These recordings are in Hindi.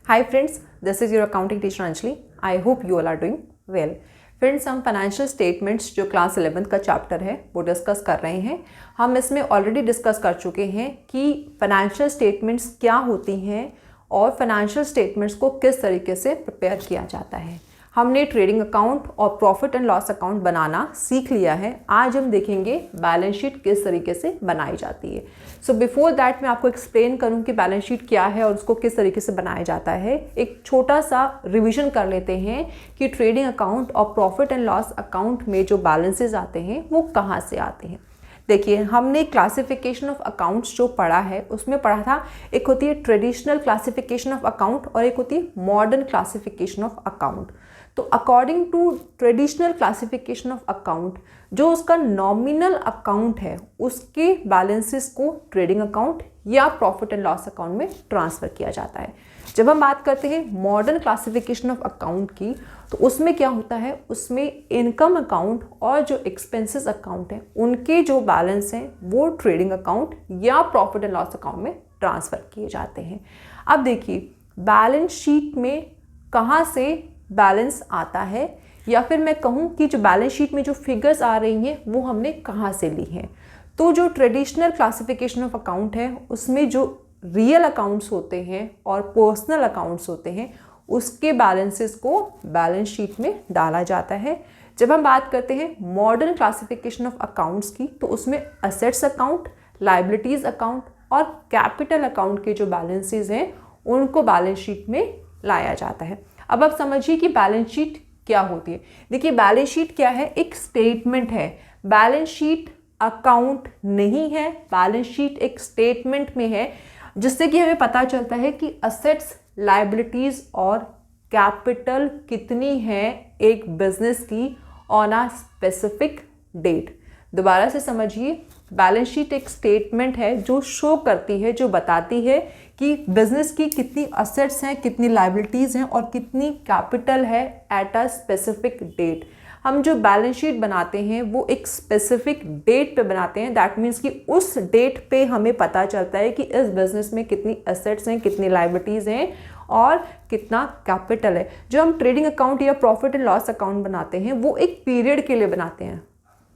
Hi friends, this is your accounting teacher Anjali. I hope you all are doing well. Friends, हम फाइनेंशियल स्टेटमेंट्स जो क्लास 11th का चैप्टर है वो डिस्कस कर रहे हैं। हम इसमें ऑलरेडी डिस्कस कर चुके हैं कि फाइनेंशियल स्टेटमेंट्स क्या होती हैं और फाइनेंशियल स्टेटमेंट्स को किस तरीके से प्रिपेयर किया जाता है। हमने ट्रेडिंग अकाउंट और प्रॉफिट एंड लॉस अकाउंट बनाना सीख लिया है। आज हम देखेंगे बैलेंस शीट किस तरीके से बनाई जाती है। सो बिफोर दैट मैं आपको एक्सप्लेन करूं कि बैलेंस शीट क्या है और उसको किस तरीके से बनाया जाता है। एक छोटा सा रिवीजन कर लेते हैं कि ट्रेडिंग अकाउंट और प्रॉफिट एंड लॉस अकाउंट में जो बैलेंसेज आते हैं वो कहाँ से आते हैं। देखिए, हमने क्लासिफिकेशन ऑफ अकाउंट्स जो पढ़ा है उसमें पढ़ा था, एक होती है ट्रेडिशनल क्लासिफिकेशन ऑफ अकाउंट और एक होती है मॉडर्न क्लासिफिकेशन ऑफ अकाउंट। तो according to traditional classification of account, जो उसका नॉमिनल अकाउंट है उसके बैलेंसेस को ट्रेडिंग अकाउंट या प्रॉफिट एंड लॉस अकाउंट में ट्रांसफ़र किया जाता है। जब हम बात करते हैं मॉडर्न क्लासिफिकेशन ऑफ अकाउंट की, तो उसमें क्या होता है, उसमें इनकम अकाउंट और जो एक्सपेंसेस अकाउंट है उनके जो बैलेंस हैं वो ट्रेडिंग अकाउंट या प्रॉफिट एंड लॉस अकाउंट में ट्रांसफ़र किए जाते हैं। अब देखिए, बैलेंस शीट में कहाँ से बैलेंस आता है, या फिर मैं कहूँ कि जो बैलेंस शीट में जो फिगर्स आ रही हैं वो हमने कहाँ से ली हैं। तो जो ट्रेडिशनल क्लासिफिकेशन ऑफ अकाउंट है उसमें जो रियल अकाउंट्स होते हैं और पर्सनल अकाउंट्स होते हैं उसके बैलेंसेस को बैलेंस शीट में डाला जाता है। जब हम बात करते हैं मॉडर्न क्लासिफिकेशन ऑफ अकाउंट्स की, तो उसमें असेट्स अकाउंट, लाइबिलिटीज़ अकाउंट और कैपिटल अकाउंट के जो बैलेंसेस हैं उनको बैलेंस शीट में लाया जाता है। अब आप समझिए कि बैलेंस शीट क्या होती है। देखिए, बैलेंस शीट क्या है, एक स्टेटमेंट है। बैलेंस शीट अकाउंट नहीं है, बैलेंस शीट एक स्टेटमेंट में है, जिससे कि हमें पता चलता है कि असेट्स, लायबिलिटीज और कैपिटल कितनी है एक बिजनेस की ऑन अ स्पेसिफिक डेट। दोबारा से समझिए, बैलेंस शीट एक स्टेटमेंट है जो शो करती है, जो बताती है कि बिजनेस की कितनी असेट्स हैं, कितनी लायबिलिटीज़ हैं और कितनी कैपिटल है एट अ स्पेसिफिक डेट। हम जो बैलेंस शीट बनाते हैं वो एक स्पेसिफिक डेट पे बनाते हैं। दैट मीन्स कि उस डेट पे हमें पता चलता है कि इस बिजनेस में कितनी असेट्स हैं, कितनी लायबिलिटीज़ हैं और कितना कैपिटल है। जो हम ट्रेडिंग अकाउंट या प्रॉफिट एंड लॉस अकाउंट बनाते हैं वो एक पीरियड के लिए बनाते हैं।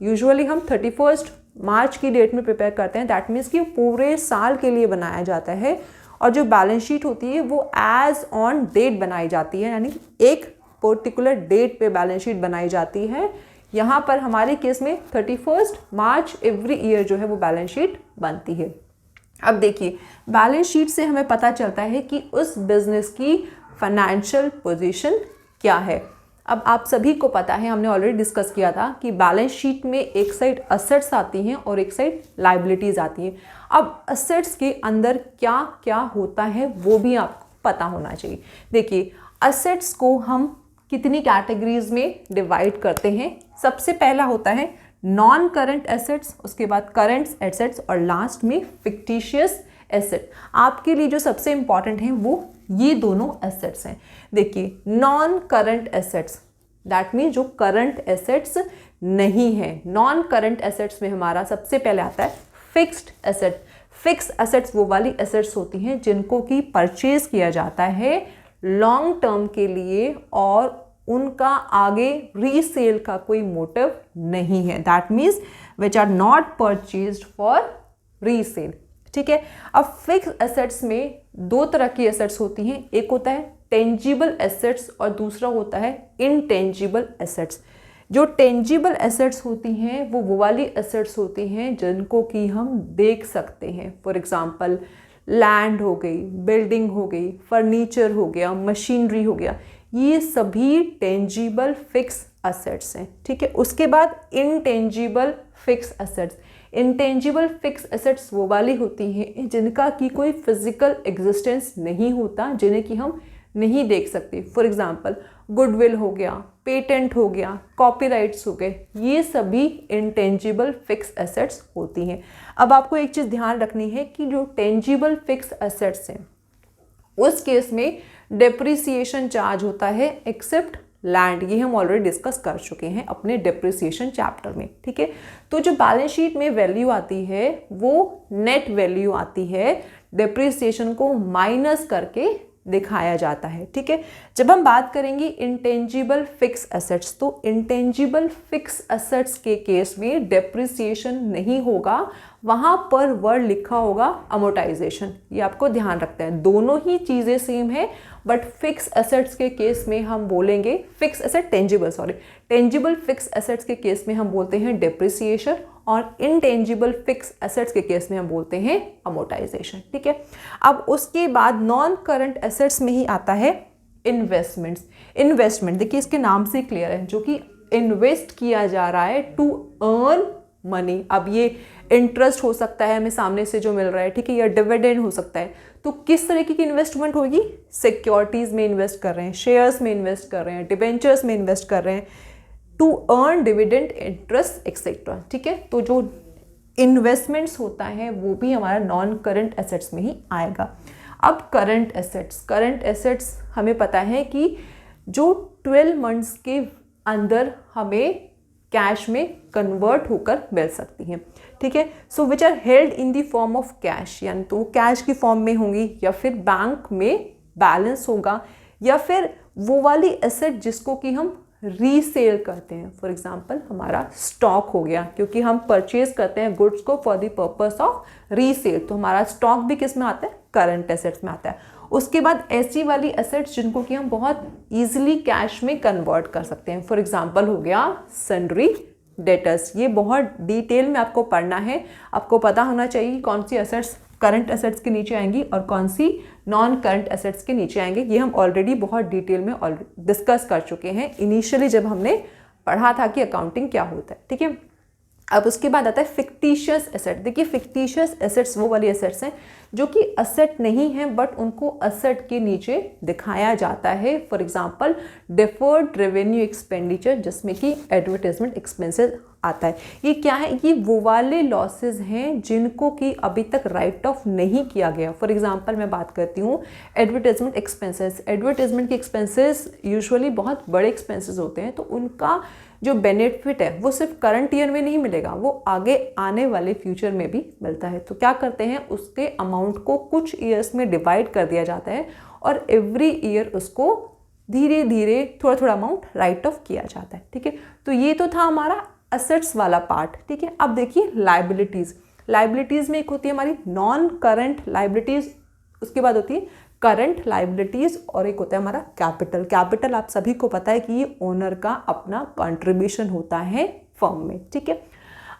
यूजुअली हम 31 मार्च की डेट में प्रिपेयर करते हैं। दैट मीन्स कि पूरे साल के लिए बनाया जाता है। और जो बैलेंस शीट होती है वो एज ऑन डेट बनाई जाती है, यानी एक पर्टिकुलर डेट पे बैलेंस शीट बनाई जाती है। यहाँ पर हमारे केस में 31 मार्च एवरी ईयर जो है वो बैलेंस शीट बनती है। अब देखिए, बैलेंस शीट से हमें पता चलता है कि उस बिजनेस की फाइनेंशियल पोजीशन क्या है। अब आप सभी को पता है, हमने ऑलरेडी डिस्कस किया था कि बैलेंस शीट में एक साइड असेट्स आती हैं और एक साइड लायबिलिटीज़ आती हैं। अब असेट्स के अंदर क्या क्या होता है वो भी आपको पता होना चाहिए। देखिए, असेट्स को हम कितनी कैटेगरीज में डिवाइड करते हैं। सबसे पहला होता है नॉन करंट एसेट्स, उसके बाद करंट एसेट्स और लास्ट में फिक्टिशियस एसेट। आपके लिए जो सबसे इंपॉर्टेंट हैं वो ये दोनों एसेट्स हैं। देखिए, non current assets that mean जो करंट एसेट्स नहीं है। नॉन करंट एसेट्स में हमारा सबसे पहले आता है फिक्स्ड एसेट। फिक्स एसेट्स वो वाली एसेट्स होती हैं जिनको कि परचेज किया जाता है लॉन्ग टर्म के लिए और उनका आगे रीसेल का कोई मोटिव नहीं है। That means which are not purchased for resale. ठीक है। अब फिक्स एसेट्स में दो तरह की एसेट्स होती हैं। एक होता है टेंजिबल एसेट्स और दूसरा होता है इनटेंजिबल एसेट्स। जो टेंजिबल एसेट्स होती हैं वो वाली एसेट्स होती हैं जिनको कि हम देख सकते हैं। फॉर एग्जांपल, लैंड हो गई, बिल्डिंग हो गई, फर्नीचर हो गया, मशीनरी हो गया, ये सभी टेंजिबल फिक्स एसेट्स हैं। ठीक है। उसके बाद intangible fix assets. Intangible fix assets वो वाली होती हैं जिनका कि कोई फिजिकल एग्जिस्टेंस नहीं होता, जिन्हें कि हम नहीं देख सकते। फॉर एग्जांपल, गुडविल हो गया, पेटेंट हो गया, कॉपीराइट्स हो गए, ये सभी इंटेंजिबल फिक्स एसेट्स होती हैं। अब आपको एक चीज़ ध्यान रखनी है कि जो टेंजिबल फिक्स एसेट्स हैं उस केस में डेप्रिसिएशन चार्ज होता है एक्सेप्ट लैंड। ये हम ऑलरेडी डिस्कस कर चुके हैं अपने डेप्रिसिएशन चैप्टर में। ठीक है। तो जो बैलेंस शीट में वैल्यू आती है वो नेट वैल्यू आती है, डेप्रिसिएशन को माइनस करके दिखाया जाता है। ठीक है, जब हम बात करेंगे इंटेंजिबल फिक्स एसेट्स, तो इंटेंजिबल फिक्स एसेट्स के केस में डेप्रिसिएशन नहीं होगा, वहाँ पर वर्ड लिखा होगा अमोर्टाइजेशन। ये आपको ध्यान रखना है, दोनों ही चीज़ें सेम है, बट फिक्स एसेट्स के केस में हम बोलेंगे fix asset tangible fixed assets के केस में हम बोलते हैं डेप्रिसिएशन, और इनटेंजिबल फिक्स एसेट्स के केस में हम बोलते हैं अमोर्टाइजेशन। ठीक है, अब उसके बाद नॉन करंट एसेट्स में ही आता है इन्वेस्टमेंट्स। इन्वेस्टमेंट देखिए इसके नाम से क्लियर है, जो कि इन्वेस्ट किया जा रहा है टू अर्न मनी। अब ये इंटरेस्ट हो सकता है हमें सामने से जो मिल रहा है, ठीक है, या डिविडेंड हो सकता है। तो किस तरीके की इन्वेस्टमेंट होगी? सिक्योरिटीज में इन्वेस्ट कर रहे हैं, शेयर्स में इन्वेस्ट कर रहे हैं, डिबेंचर्स में इन्वेस्ट कर रहे हैं to earn dividend, interest etcetera. ठीक है, तो जो इन्वेस्टमेंट्स होता है वो भी हमारा नॉन करंट एसेट्स में ही आएगा। अब करंट एसेट्स हमें पता है कि जो 12 मंथ्स के अंदर हमें कैश में कन्वर्ट होकर मिल सकती हैं। ठीक है, so which are held in the form of cash, यानी तो कैश की फॉर्म में होंगी, या फिर बैंक में बैलेंस होगा, या फिर वो वाली एसेट जिसको कि हम रीसेल करते हैं। फॉर एग्जांपल हमारा स्टॉक हो गया, क्योंकि हम परचेज करते हैं गुड्स को for the purpose of resale, तो हमारा स्टॉक भी किस में आता है? करंट एसेट्स में आता है। उसके बाद ऐसी वाली एसेट्स जिनको कि हम बहुत ईजिली कैश में कन्वर्ट कर सकते हैं। फॉर एग्जांपल हो गया सन्ड्री डेटर्स। ये बहुत डिटेल में आपको पढ़ना है, आपको पता होना चाहिए कौन सी एसेट्स करंट एसेट्स के नीचे आएंगी और कौन सी नॉन करंट एसेट्स के नीचे आएंगे। ये हम ऑलरेडी बहुत डिटेल में डिस्कस कर चुके हैं इनिशियली जब हमने पढ़ा था कि अकाउंटिंग क्या होता है। ठीक है, अब उसके बाद आता है फिक्टिशियस एसेट। देखिए फिक्टिशियस एसेट्स वो वाली एसेट्स हैं जो कि एसेट नहीं हैं बट उनको एसेट के नीचे दिखाया जाता है। For example deferred revenue expenditure, जिसमें कि एडवर्टाइजमेंट एक्सपेंसेस आता है। ये क्या है? ये वो वाले लॉसेस हैं जिनको कि अभी तक राइट ऑफ नहीं किया गया। फॉर एग्जांपल मैं बात करती हूँ एडवर्टाइजमेंट एक्सपेंसेस। एडवर्टाइजमेंट के एक्सपेंसेस यूजुअली बहुत बड़े एक्सपेंसेस होते हैं, तो उनका जो बेनिफिट है वो सिर्फ करंट ईयर में नहीं मिलेगा, वो आगे आने वाले फ्यूचर में भी मिलता है। तो क्या करते हैं, उसके अमाउंट को कुछ ईयर्स में डिवाइड कर दिया जाता है और एवरी ईयर उसको धीरे धीरे थोड़ा थोड़ा अमाउंट राइट ऑफ किया जाता है। ठीक है, तो ये तो था हमारा एसेट्स वाला पार्ट। ठीक है, अब देखिए लाइबिलिटीज़ में एक होती है हमारी नॉन करंट लाइबिलिटीज़, उसके बाद होती है करंट लाइबिलिटीज़, और एक होता है हमारा कैपिटल आप सभी को पता है कि ये ओनर का अपना कंट्रीब्यूशन होता है फर्म में। ठीक है,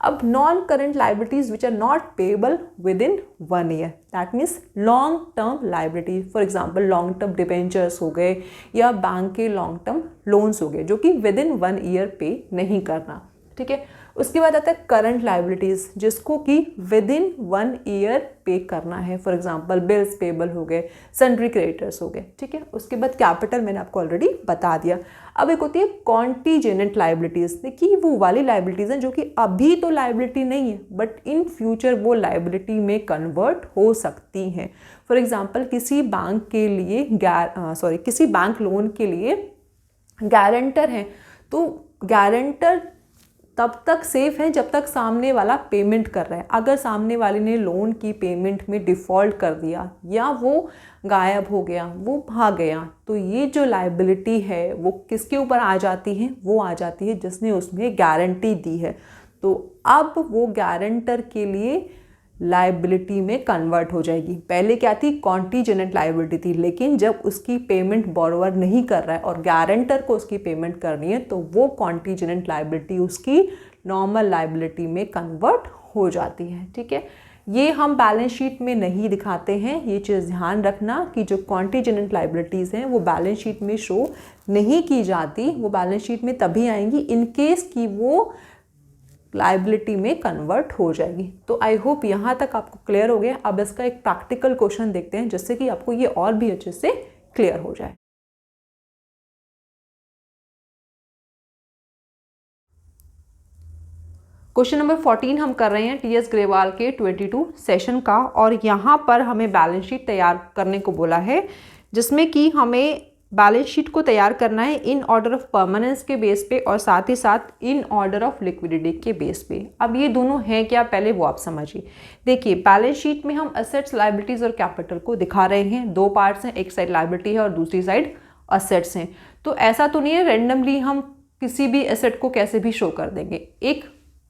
अब non current liabilities which are not payable within 1 year, that means long term liability. For example long term debentures हो गए या बैंक के लॉन्ग टर्म लोन्स हो गए जो कि विद इन 1 ईयर पे नहीं करना। ठीक है, उसके बाद आता है करंट लाइबिलिटीज़ जिसको कि विद इन 1 ईयर पे करना है। फॉर एग्जांपल बिल्स पेबल हो गए, सन्ड्री क्रेडिटर्स हो गए। ठीक है, उसके बाद कैपिटल मैंने आपको ऑलरेडी बता दिया। अब एक होती है कॉन्टीजेंट लाइबिलिटीज़। देखिए वो वाली लाइबिलिटीज़ हैं जो कि अभी तो लाइबिलिटी नहीं है बट इन फ्यूचर वो लाइबिलिटी में कन्वर्ट हो सकती हैं। फॉर एग्जांपल किसी बैंक के लिए किसी बैंक लोन के लिए गारंटर हैं, तो गारंटर तब तक सेफ है जब तक सामने वाला पेमेंट कर रहा है। अगर सामने वाले ने लोन की पेमेंट में डिफ़ॉल्ट कर दिया या वो गायब हो गया, वो भाग गया, तो ये जो लाइबिलिटी है वो किसके ऊपर आ जाती है? वो आ जाती है जिसने उसमें गारंटी दी है। तो अब वो गारंटर के लिए लाइबिलिटी में कन्वर्ट हो जाएगी। पहले क्या थी? कॉन्टीजेंट लाइबिलिटी थी, लेकिन जब उसकी पेमेंट बोरोवर नहीं कर रहा है और गारंटर को उसकी पेमेंट करनी है तो वो कॉन्टीजेंट लाइबिलिटी उसकी नॉर्मल लाइबिलिटी में कन्वर्ट हो जाती है। ठीक है, ये हम बैलेंस शीट में नहीं दिखाते हैं, ये चीज़ ध्यान रखना कि जो कॉन्टीजेंट लाइबिलिटीज़ हैं वो बैलेंस शीट में शो नहीं की जाती, वो बैलेंस शीट में तभी आएंगी इन केस कि वो लाइबिलिटी में कन्वर्ट हो जाएगी। तो आई होप यहाँ तक आपको क्लियर हो गया। अब इसका एक प्रैक्टिकल क्वेश्चन देखते हैं जिससे कि आपको ये और भी अच्छे से क्लियर हो जाए। क्वेश्चन नंबर 14 हम कर रहे हैं टीएस ग्रेवाल के 22 सेशन का, और यहाँ पर हमें बैलेंस शीट तैयार करने को बोला है जिसमें कि हमें बैलेंस शीट को तैयार करना है इन ऑर्डर ऑफ परमानेंस के बेस पे और साथ ही साथ इन ऑर्डर ऑफ लिक्विडिटी के बेस पे। अब ये दोनों हैं क्या, पहले वो आप समझिए। देखिए बैलेंस शीट में हम असेट्स, लायबिलिटीज और कैपिटल को दिखा रहे हैं। दो पार्ट्स हैं, एक साइड लायबिलिटी है और दूसरी साइड असेट्स हैं। तो ऐसा तो नहीं है रेंडमली हम किसी भी एसेट को कैसे भी शो कर देंगे, एक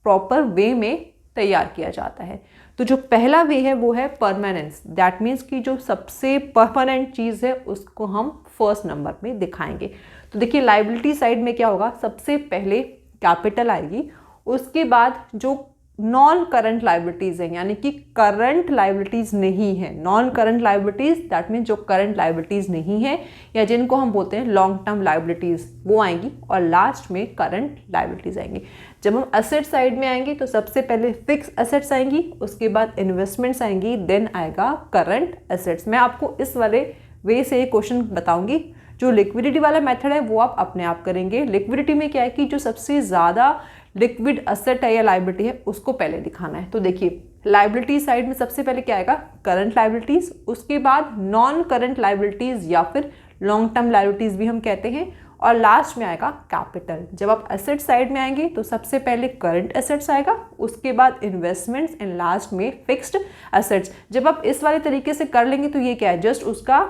प्रॉपर वे में तैयार किया जाता है। तो जो पहला वे है वो है परमानेंस, दैट मीन्स कि जो सबसे परमानेंट चीज़ है उसको हम फर्स्ट नंबर में दिखाएंगे। तो देखिए लायबिलिटी साइड में क्या होगा, सबसे पहले कैपिटल आएगी, उसके बाद जो नॉन करंट लायबिलिटीज़ हैं यानी कि करंट लायबिलिटीज़ नहीं है, non current liabilities that means जो करंट लायबिलिटीज़ नहीं है या जिनको हम बोलते हैं लॉन्ग टर्म लायबिलिटीज़, वो आएंगी और लास्ट में करंट लायबिलिटीज़ आएंगी। जब हम असेट साइड में आएंगे तो सबसे पहले फिक्स असेट्स आएंगी, उसके बाद इन्वेस्टमेंट्स आएंगी, देन आएगा करंट असेट्स। मैं आपको इस वाले वे से ये क्वेश्चन बताऊंगी। जो लिक्विडिटी वाला मेथड है वो आप अपने आप करेंगे। लिक्विडिटी में क्या है कि जो सबसे ज़्यादा लिक्विड असेट है या लायबिलिटी है उसको पहले दिखाना है। तो देखिए लायबिलिटी साइड में सबसे पहले क्या आएगा, करंट लायबिलिटीज़, उसके बाद नॉन करंट लायबिलिटीज़ या फिर लॉन्ग टर्म लायबिलिटीज़ भी हम कहते हैं, और लास्ट में आएगा कैपिटल। जब आप एसेट साइड में आएंगे तो सबसे पहले करंट एसेट्स आएगा, उसके बाद इन्वेस्टमेंट्स एंड लास्ट में फिक्स्ड एसेट्स। जब आप इस वाले तरीके से कर लेंगे तो ये क्या है, जस्ट उसका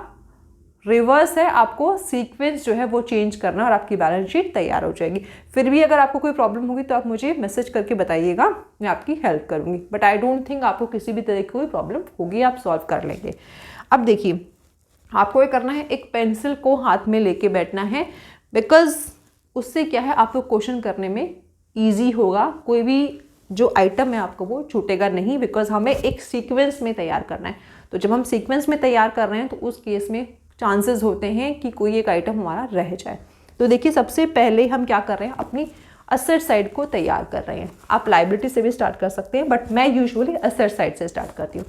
रिवर्स है, आपको सीक्वेंस जो है वो चेंज करना और आपकी बैलेंस शीट तैयार हो जाएगी। फिर भी अगर आपको कोई प्रॉब्लम होगी तो आप मुझे मैसेज करके बताइएगा, मैं आपकी हेल्प करूंगी, बट आई डोंट थिंक आपको किसी भी तरह की कोई प्रॉब्लम होगी, आप सॉल्व कर लेंगे। अब देखिए आपको ये करना है, एक पेंसिल को हाथ में लेके बैठना है, बिकॉज उससे क्या है आपको क्वेश्चन करने में ईजी होगा, कोई भी जो आइटम है आपको वो छूटेगा नहीं, बिकॉज हमें एक सीक्वेंस में तैयार करना है। तो जब हम सीक्वेंस में तैयार कर रहे हैं तो उस केस में चांसेस होते हैं कि कोई एक आइटम हमारा रह जाए। तो देखिए सबसे पहले हम क्या कर रहे हैं, अपनी असेट साइड को तैयार कर रहे हैं। आप लायबिलिटी से भी स्टार्ट कर सकते हैं, बट मैं यूजुअली असेट साइड से स्टार्ट करती हूँ।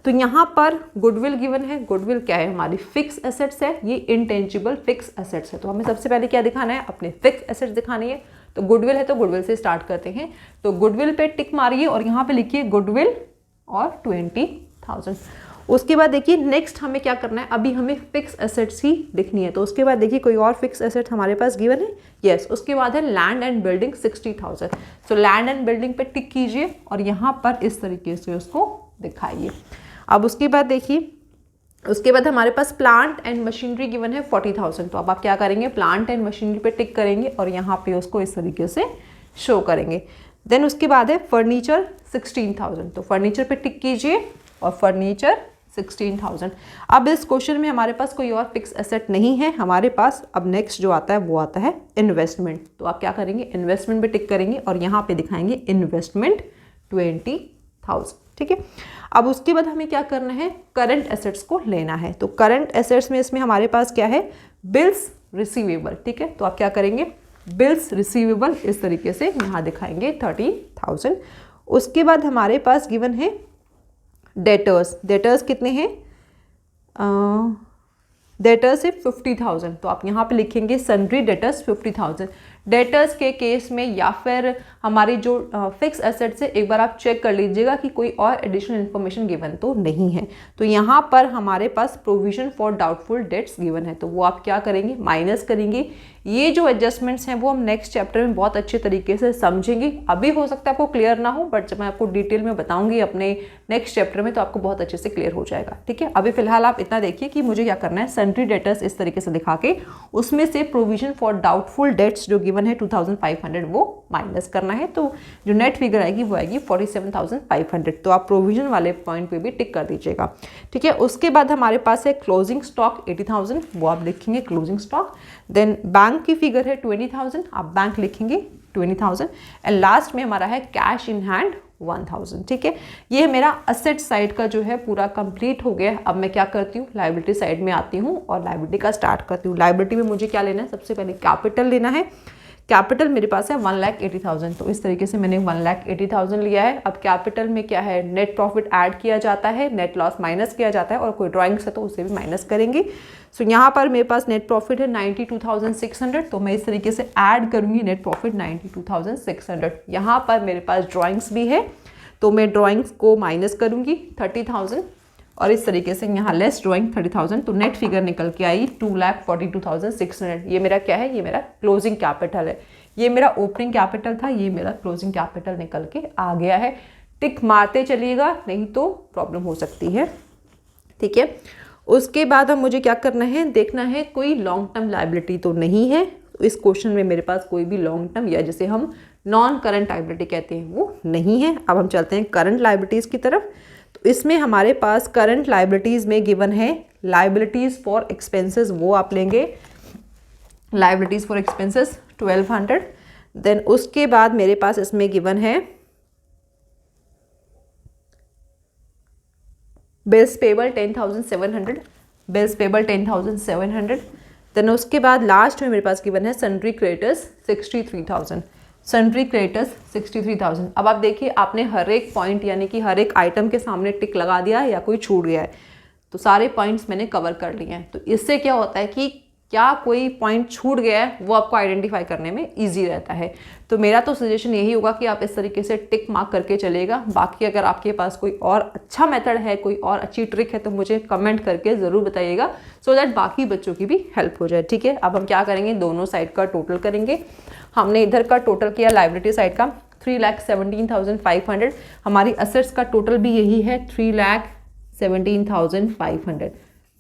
तो यहाँ पर गुडविल गिवन है। गुडविल क्या है, हमारी फिक्स एसेट्स है, ये इंटेंजिबल फिक्स एसेट्स है। तो हमें सबसे पहले क्या दिखाना है, अपने फिक्स एसेट्स दिखानी है। तो गुडविल है तो गुडविल से स्टार्ट करते हैं। तो गुडविल पे टिक मारिए और यहाँ पे लिखिए गुडविल और 20,000। उसके बाद देखिए नेक्स्ट हमें क्या करना है, अभी हमें फिक्स एसेट्स ही लिखनी है। तो उसके बाद देखिए कोई और फिक्स एसेट हमारे पास गिवन है, यस। उसके बाद है land and building 60,000। So land and building पे टिक कीजिए और यहाँ पर इस तरीके से उसको दिखाइए। अब उसके बाद देखिए, उसके बाद हमारे पास प्लांट एंड मशीनरी गिवन है 40,000। तो अब आप क्या करेंगे, प्लांट एंड मशीनरी पे टिक करेंगे और यहाँ पे उसको इस तरीके से शो करेंगे। देन उसके बाद है फर्नीचर 16,000। तो फर्नीचर पे टिक कीजिए और फर्नीचर 16,000। अब इस क्वेश्चन में हमारे पास कोई और फिक्स एसेट नहीं है हमारे पास। अब नेक्स्ट जो आता है वो आता है इन्वेस्टमेंट। तो आप क्या करेंगे, इन्वेस्टमेंट पे टिक करेंगे और यहाँ पे दिखाएंगे इन्वेस्टमेंट 20,000, ठीक है। अब उसके बाद हमें क्या करना है, करंट एसेट्स को लेना है। तो करंट एसेट्स में इसमें हमारे पास क्या है, बिल्स रिसीवेबल, ठीक है। तो आप क्या करेंगे, बिल्स रिसीवेबल इस तरीके से यहाँ दिखाएंगे 30,000। उसके बाद हमारे पास गिवन है डेटर्स। डेटर्स कितने हैं, डेटर्स है 50,000। तो आप यहाँ पे लिखेंगे सन्ड्री डेटर्स 50,000। डेटर्स के केस में या फिर हमारी जो फिक्स एसेट्स है, एक बार आप चेक कर लीजिएगा कि कोई और एडिशनल इन्फॉर्मेशन गिवन तो नहीं है। तो यहाँ पर हमारे पास provision for doubtful debts given है, तो वो आप क्या करेंगे, माइनस करेंगे। ये जो एडजस्टमेंट्स हैं वो हम नेक्स्ट चैप्टर में बहुत अच्छे तरीके से समझेंगे। अभी हो सकता है आपको क्लियर ना हो, बट जब मैं आपको डिटेल में बताऊंगी अपने नेक्स्ट चैप्टर में तो आपको बहुत अच्छे से क्लियर हो जाएगा, ठीक है। अभी फिलहाल आप इतना देखिए कि मुझे क्या करना है, सन्ड्री डेटर्स इस तरीके से दिखा के उसमें से प्रोविजन फॉर डाउटफुल डेट्स जो गिवन है 2,500 वो माइनस करना है। तो जो नेट फिगर आएगी वो आएगी 47,500। तो आप प्रोविजन वाले पॉइंट पे भी टिक कर दीजिएगा, ठीक है। उसके बाद हमारे पास है क्लोजिंग स्टॉक 80,000, वो आप लिखेंगे क्लोजिंग स्टॉक। देन बैंक की फिगर है 20,000, आप बैंक लिखेंगे 20,000। एंड लास्ट में हमारा है कैश इन हैंड 1,000, ठीक है। ये मेरा असेट साइड का जो है पूरा कंप्लीट हो गया। अब मैं क्या करती हूँ, लायबिलिटी साइड में आती हूँ और लायबिलिटी का स्टार्ट करती हूँ। लायबिलिटी में मुझे क्या लेना है, सबसे पहले कैपिटल लेना है। कैपिटल मेरे पास है 1,80,000। तो इस तरीके से मैंने 1,80,000 लिया है। अब कैपिटल में क्या है, नेट प्रॉफिट ऐड किया जाता है, नेट लॉस माइनस किया जाता है, और कोई ड्राइंग्स है तो उसे भी माइनस करेंगे। सो यहाँ पर मेरे पास नेट प्रॉफिट है 92,600। तो मैं इस तरीके से ऐड करूँगी नेट प्रॉफिट 92,600। यहाँ पर मेरे पास ड्राइंग्स भी है तो मैं ड्राइंग्स को माइनस करूँगी 30,000। और इस तरीके से यहाँ लेस ड्राइंग 30,000, तो नेट फिगर निकल के आई 2,42,600। ये मेरा क्या है, ये मेरा क्लोजिंग कैपिटल है। ये मेरा ओपनिंग कैपिटल था, ये मेरा क्लोजिंग कैपिटल निकल के आ गया है। टिक मारते चलिएगा, नहीं तो प्रॉब्लम हो सकती है, ठीक है। उसके बाद अब मुझे क्या करना है, देखना है कोई लॉन्ग टर्म लायबिलिटी तो नहीं है। इस क्वेश्चन में मेरे पास कोई भी लॉन्ग टर्म या जिसे हम नॉन करंट लायबिलिटी कहते हैं वो नहीं है। अब हम चलते हैं करंट लायबिलिटीज़ की तरफ। तो इसमें हमारे पास करंट लायबिलिटीज़ में गिवन है लायबिलिटीज़ फॉर एक्सपेंसेस, वो आप लेंगे लायबिलिटीज़ फॉर एक्सपेंसेस 1200। देन उसके बाद मेरे पास इसमें गिवन है bills payable 10,700, bills payable 10,700। Then उसके बाद लास्ट में मेरे पास गिवन है सन्ड्री क्रेडिटर्स 63,000, सन्ड्री क्रेडिटर्स 63,000। अब आप देखिए, आपने हर एक पॉइंट यानी कि हर एक आइटम के सामने टिक लगा दिया है या कोई छूट गया है, तो सारे पॉइंट्स मैंने कवर कर लिए हैं। तो इससे क्या होता है कि क्या कोई पॉइंट छूट गया है वो आपको आइडेंटिफाई करने में इजी रहता है। तो मेरा तो सजेशन यही होगा कि आप इस तरीके से टिक मार्क करके चलेगा। बाकी अगर आपके पास कोई और अच्छा मेथड है, कोई और अच्छी ट्रिक है, तो मुझे कमेंट करके ज़रूर बताइएगा, सो दैट बाकी बच्चों की भी हेल्प हो जाए, ठीक है। अब हम क्या करेंगे, दोनों साइड का टोटल करेंगे। हमने इधर का टोटल किया लायबिलिटी साइड का 3,17,500, हमारी असेट्स का टोटल भी यही है 3,17,500।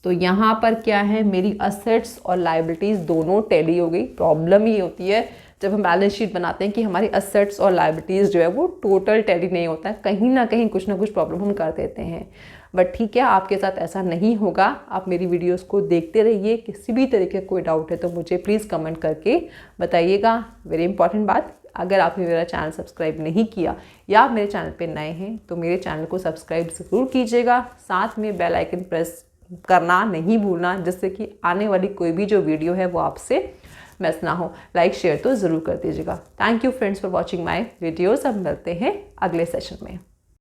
तो यहाँ पर क्या है, मेरी असेट्स और लायबिलिटीज़ दोनों टैली हो गई। प्रॉब्लम ये होती है जब हम बैलेंस शीट बनाते हैं कि हमारी असेट्स और लायबिलिटीज़ जो है वो टोटल टैली नहीं होता है, कहीं ना कहीं कुछ ना कुछ प्रॉब्लम हम कर देते हैं। बट ठीक है, आपके साथ ऐसा नहीं होगा। आप मेरी वीडियोस को देखते रहिए, किसी भी तरीके का कोई डाउट है तो मुझे प्लीज़ कमेंट करके बताइएगा। वेरी इंपॉर्टेंट बात, अगर आपने मेरा चैनल सब्सक्राइब नहीं किया या आप मेरे चैनल पे नए हैं तो मेरे चैनल को सब्सक्राइब ज़रूर कीजिएगा, साथ में बेल आइकन प्रेस करना नहीं भूलना, जिससे कि आने वाली कोई भी जो वीडियो है वो आपसे मिस ना हो। लाइक शेयर तो ज़रूर कर दीजिएगा। Thank you friends for watching my videos. अब मिलते हैं अगले सेशन में।